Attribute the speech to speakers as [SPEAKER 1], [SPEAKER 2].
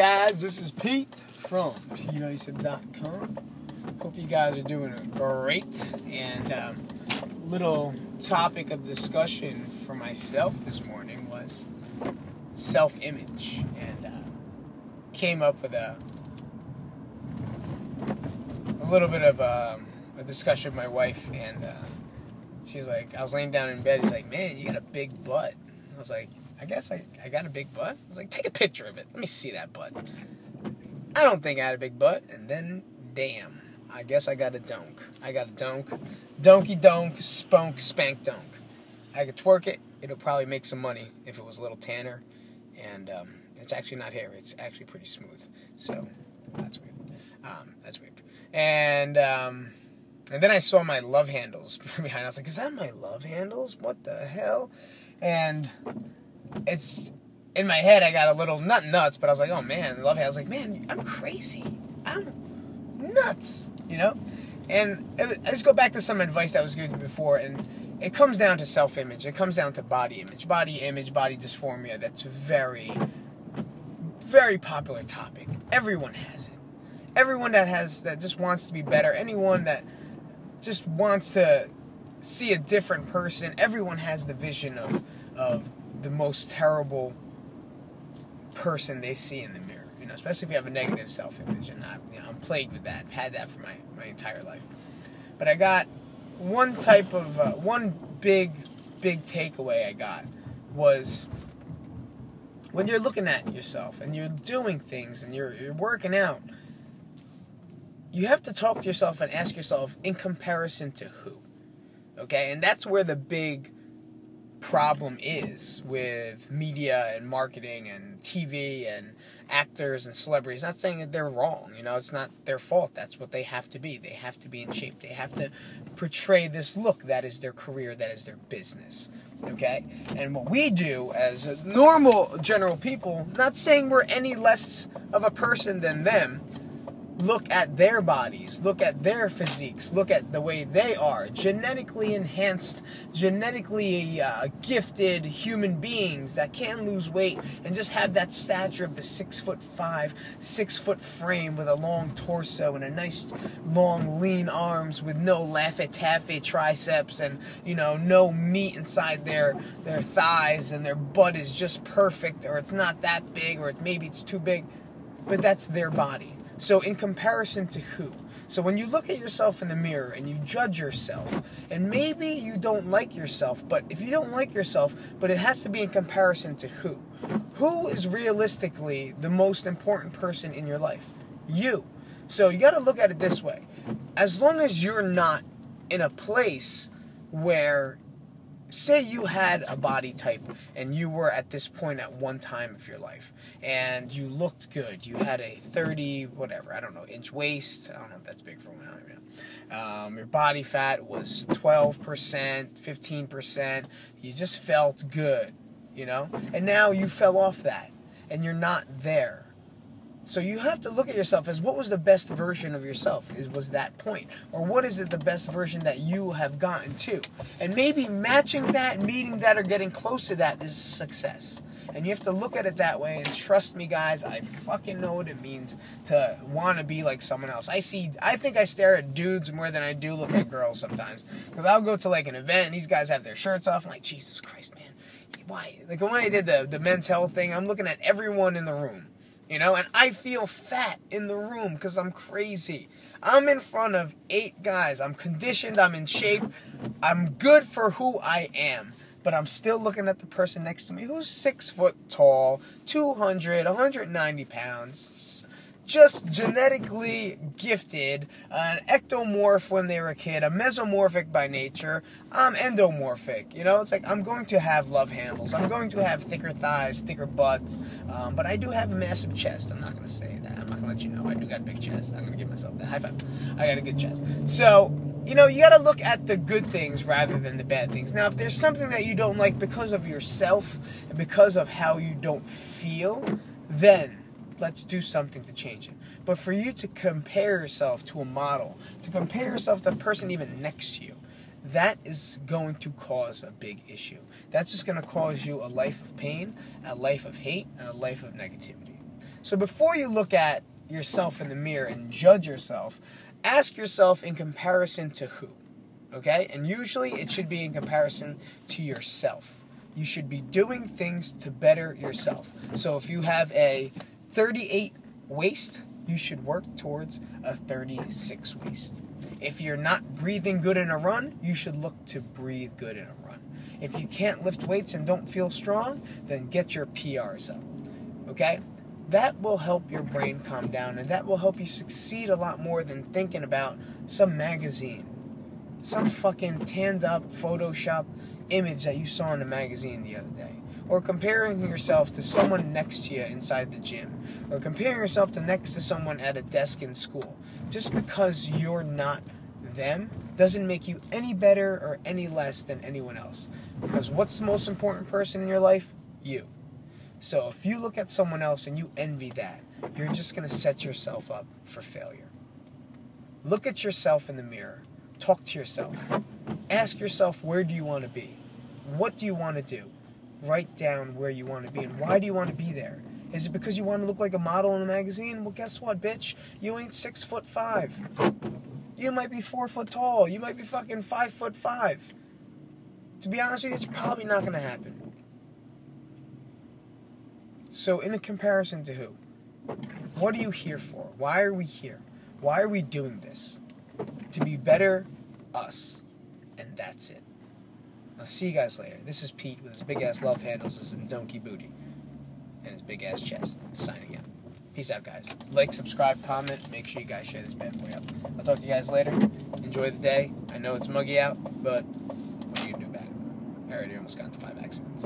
[SPEAKER 1] Guys, this is Pete from PeteIsom.com. Hope you guys are doing great. And little topic of discussion for myself this morning was self-image, and came up with a little bit of a discussion with my wife, and she's like, I was laying down in bed. He's like, "Man, you got a big butt." I was like, I guess I got a big butt. I was like, take a picture of it. Let me see that butt. I don't think I had a big butt. And then, damn, I guess I got a donk. I got a donk. Donkey donk, spunk, spank donk. I could twerk it. It'll probably make some money if it was a little tanner. And it's actually not hair. It's actually pretty smooth. So, that's weird. That's weird. And then I saw my love handles behind. I was like, is that my love handles? What the hell? And it's in my head. I got a little, not nuts, but I was like, oh man, love handles. I was like, man, I'm crazy. I'm nuts, you know? And I just go back to some advice that was given before, and it comes down to self-image. It comes down to body image, body dysphoria. That's a very, very popular topic. Everyone has it. Everyone that just wants to be better. Anyone that just wants to see a different person. Everyone has the vision of the most terrible person they see in the mirror. You know, especially if you have a negative self-image, and I'm plagued with that. I've had that for my entire life. But I got one type of one big takeaway I got was when you're looking at yourself and you're doing things and you're working out, you have to talk to yourself and ask yourself, in comparison to who? Okay, and that's where the big problem is with media and marketing and TV and actors and celebrities. Not saying that they're wrong, you know, it's not their fault. That's what they have to be. They have to be in shape. They have to portray this look. That is their career. That is their business. Okay? And what we do as normal general people, not saying we're any less of a person than them, look at their bodies, look at their physiques, look at the way they are, genetically enhanced, genetically gifted human beings that can lose weight and just have that stature of the 6'5", 6-foot frame with a long torso and a nice long lean arms with no Laffy Taffy triceps and, you know, no meat inside their thighs, and their butt is just perfect, or it's not that big, or maybe it's too big, but that's their body. So in comparison to who? So when you look at yourself in the mirror and you judge yourself, and maybe you don't like yourself, but if you don't like yourself, but it has to be in comparison to who? Who is realistically the most important person in your life? You. So you got to look at it this way. As long as you're not in a place where, say you had a body type and you were at this point at one time of your life and you looked good. You had a 30, whatever, I don't know, inch waist. I don't know if that's big for women. Your body fat was 12%, 15%. You just felt good, you know? And now you fell off that and you're not there. So you have to look at yourself as, what was the best version of yourself? Was that point? Or what is it the best version that you have gotten to? And maybe matching that, meeting that, or getting close to that is success. And you have to look at it that way. And trust me, guys, I fucking know what it means to want to be like someone else. I think I stare at dudes more than I do look at girls sometimes. Because I'll go to like an event and these guys have their shirts off. I'm like, Jesus Christ, man. Why? Like when I did the Men's Health thing, I'm looking at everyone in the room. You know, and I feel fat in the room because I'm crazy. I'm in front of 8 guys. I'm conditioned. I'm in shape. I'm good for who I am. But I'm still looking at the person next to me who's 6 foot tall, 190 pounds, just genetically gifted, an ectomorph when they were a kid, a mesomorphic by nature. I'm endomorphic, you know? It's like I'm going to have love handles. I'm going to have thicker thighs, thicker butts, but I do have a massive chest. I'm not going to say that. I'm not going to let you know. I do got a big chest. I'm going to give myself that high five. I got a good chest. So, you know, you got to look at the good things rather than the bad things. Now, if there's something that you don't like because of yourself and because of how you don't feel, then let's do something to change it. But for you to compare yourself to a model, to compare yourself to a person even next to you, that is going to cause a big issue. That's just going to cause you a life of pain, a life of hate, and a life of negativity. So before you look at yourself in the mirror and judge yourself, ask yourself in comparison to who, okay? And usually it should be in comparison to yourself. You should be doing things to better yourself. So if you have a 38 waist, you should work towards a 36 waist. If you're not breathing good in a run, you should look to breathe good in a run. If you can't lift weights and don't feel strong, then get your PRs up, okay? That will help your brain calm down, and that will help you succeed a lot more than thinking about some magazine, some fucking tanned up Photoshop image that you saw in a magazine the other day, or comparing yourself to someone next to you inside the gym, or comparing yourself to next to someone at a desk in school. Just because you're not them doesn't make you any better or any less than anyone else. Because what's the most important person in your life? You. So if you look at someone else and you envy that, you're just going to set yourself up for failure. Look at yourself in the mirror. Talk to yourself. Ask yourself, where do you want to be? What do you want to do? Write down where you want to be and why do you want to be there? Is it because you want to look like a model in a magazine? Well, guess what, bitch? You ain't 6'5". You might be 4 foot tall. You might be fucking 5'5". To be honest with you, it's probably not going to happen. So in a comparison to who? What are you here for? Why are we here? Why are we doing this? To be better us. And that's it. I'll see you guys later. This is Pete with his big ass love handles as in donkey booty. And his big ass chest. Signing out. Peace out, guys. Like, subscribe, comment. Make sure you guys share this bad boy up. I'll talk to you guys later. Enjoy the day. I know it's muggy out, but what are you going to do about it? I already almost got into 5 accidents.